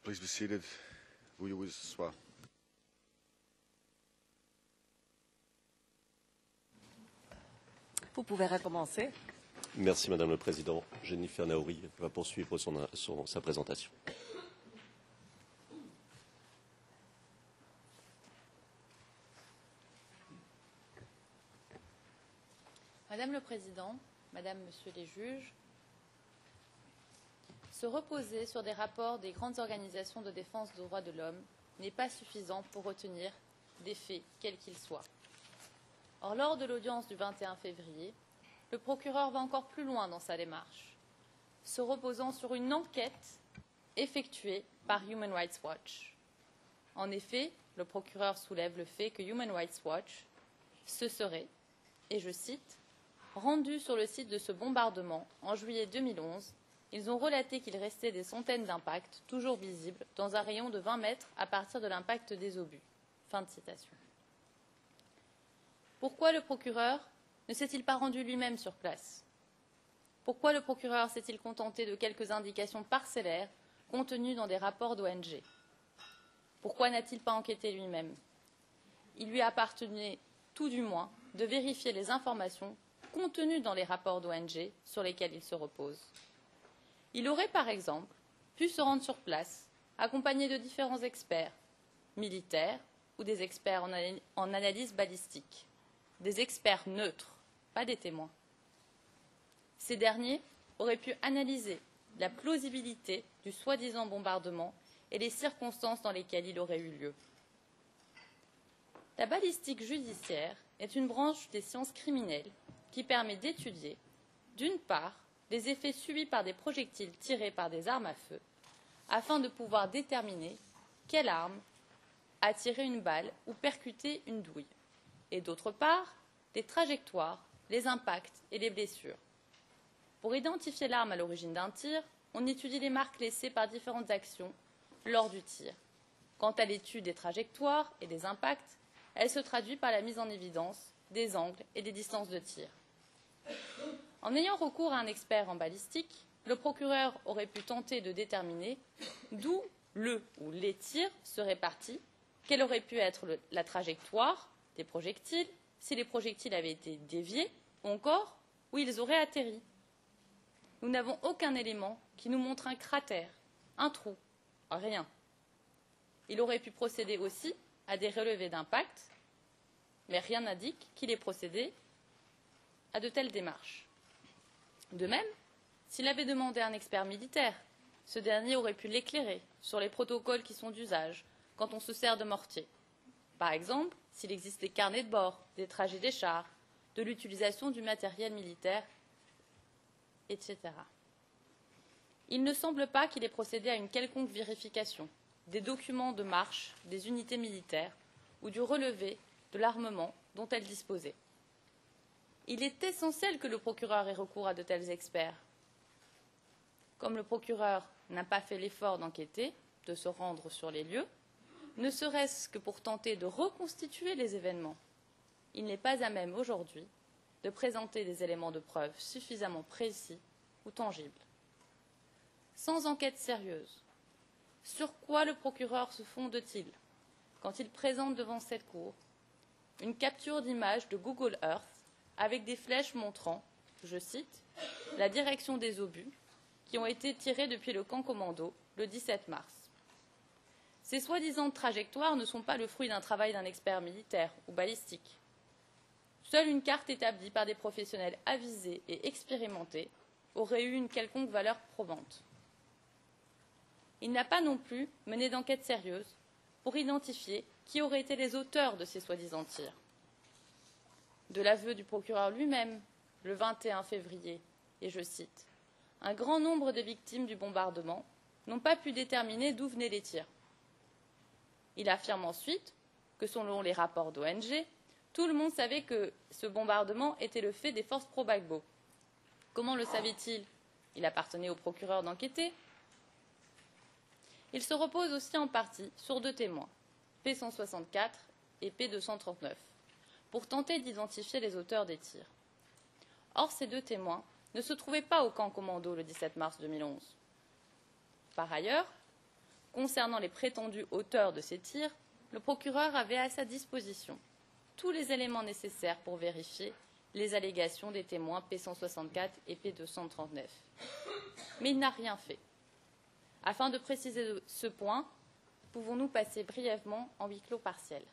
Please be seated. Veuillez vous asseoir. Vous pouvez recommencer. Merci Madame le Président. Jennifer Naouri va poursuivre sa présentation. Madame le Président, Madame, Monsieur les juges, se reposer sur des rapports des grandes organisations de défense des droits de l'homme n'est pas suffisant pour retenir des faits, quels qu'ils soient. Or, lors de l'audience du 21 février, le procureur va encore plus loin dans sa démarche, se reposant sur une enquête effectuée par Human Rights Watch. En effet, le procureur soulève le fait que Human Rights Watch se serait, et je cite, rendu sur le site de ce bombardement en juillet 2011. Ils ont relaté qu'il restait des centaines d'impacts, toujours visibles, dans un rayon de 20 mètres à partir de l'impact des obus. Fin de citation. Pourquoi le procureur ne s'est-il pas rendu lui-même sur place? Pourquoi le procureur s'est-il contenté de quelques indications parcellaires contenues dans des rapports d'ONG? Pourquoi n'a-t-il pas enquêté lui-même? Il lui appartenait, tout du moins, de vérifier les informations contenues dans les rapports d'ONG sur lesquels il se repose. Il aurait, par exemple, pu se rendre sur place, accompagné de différents experts, militaires ou des experts en analyse balistique, des experts neutres, pas des témoins. Ces derniers auraient pu analyser la plausibilité du soi-disant bombardement et les circonstances dans lesquelles il aurait eu lieu. La balistique judiciaire est une branche des sciences criminelles qui permet d'étudier, d'une part, les effets subis par des projectiles tirés par des armes à feu, afin de pouvoir déterminer quelle arme a tiré une balle ou percuté une douille, et d'autre part, les trajectoires, les impacts et les blessures. Pour identifier l'arme à l'origine d'un tir, on étudie les marques laissées par différentes actions lors du tir. Quant à l'étude des trajectoires et des impacts, elle se traduit par la mise en évidence des angles et des distances de tir. En ayant recours à un expert en balistique, le procureur aurait pu tenter de déterminer d'où le ou les tirs seraient partis, quelle aurait pu être la trajectoire des projectiles, si les projectiles avaient été déviés, ou encore où ils auraient atterri. Nous n'avons aucun élément qui nous montre un cratère, un trou, rien. Il aurait pu procéder aussi à des relevés d'impact, mais rien n'indique qu'il ait procédé à de telles démarches. De même, s'il avait demandé à un expert militaire, ce dernier aurait pu l'éclairer sur les protocoles qui sont d'usage quand on se sert de mortier. Par exemple, s'il existe des carnets de bord, des trajets des chars, de l'utilisation du matériel militaire, etc. Il ne semble pas qu'il ait procédé à une quelconque vérification des documents de marche des unités militaires ou du relevé de l'armement dont elles disposaient. Il est essentiel que le procureur ait recours à de tels experts. Comme le procureur n'a pas fait l'effort d'enquêter, de se rendre sur les lieux, ne serait-ce que pour tenter de reconstituer les événements, il n'est pas à même aujourd'hui de présenter des éléments de preuve suffisamment précis ou tangibles. Sans enquête sérieuse, sur quoi le procureur se fonde-t-il quand il présente devant cette cour une capture d'image de Google Earth avec des flèches montrant, je cite, la direction des obus qui ont été tirés depuis le camp commando le 17 mars. Ces soi-disant trajectoires ne sont pas le fruit d'un travail d'un expert militaire ou balistique. Seule une carte établie par des professionnels avisés et expérimentés aurait eu une quelconque valeur probante. Il n'a pas non plus mené d'enquête sérieuse pour identifier qui auraient été les auteurs de ces soi-disant tirs. De l'aveu du procureur lui-même, le 21 février, et je cite, « Un grand nombre de victimes du bombardement n'ont pas pu déterminer d'où venaient les tirs. » Il affirme ensuite que, selon les rapports d'ONG, tout le monde savait que ce bombardement était le fait des forces pro-Gbagbo. Comment le savait-il? Il appartenait au procureur d'enquêter. Il se repose aussi en partie sur deux témoins, P164 et P239, pour tenter d'identifier les auteurs des tirs. Or, ces deux témoins ne se trouvaient pas au camp commando le 17 mars 2011. Par ailleurs, Concernant les prétendus auteurs de ces tirs, le procureur avait à sa disposition tous les éléments nécessaires pour vérifier les allégations des témoins P164 et P239. Mais il n'a rien fait. Afin de préciser ce point, pouvons-nous passer brièvement en huis clos partiel ?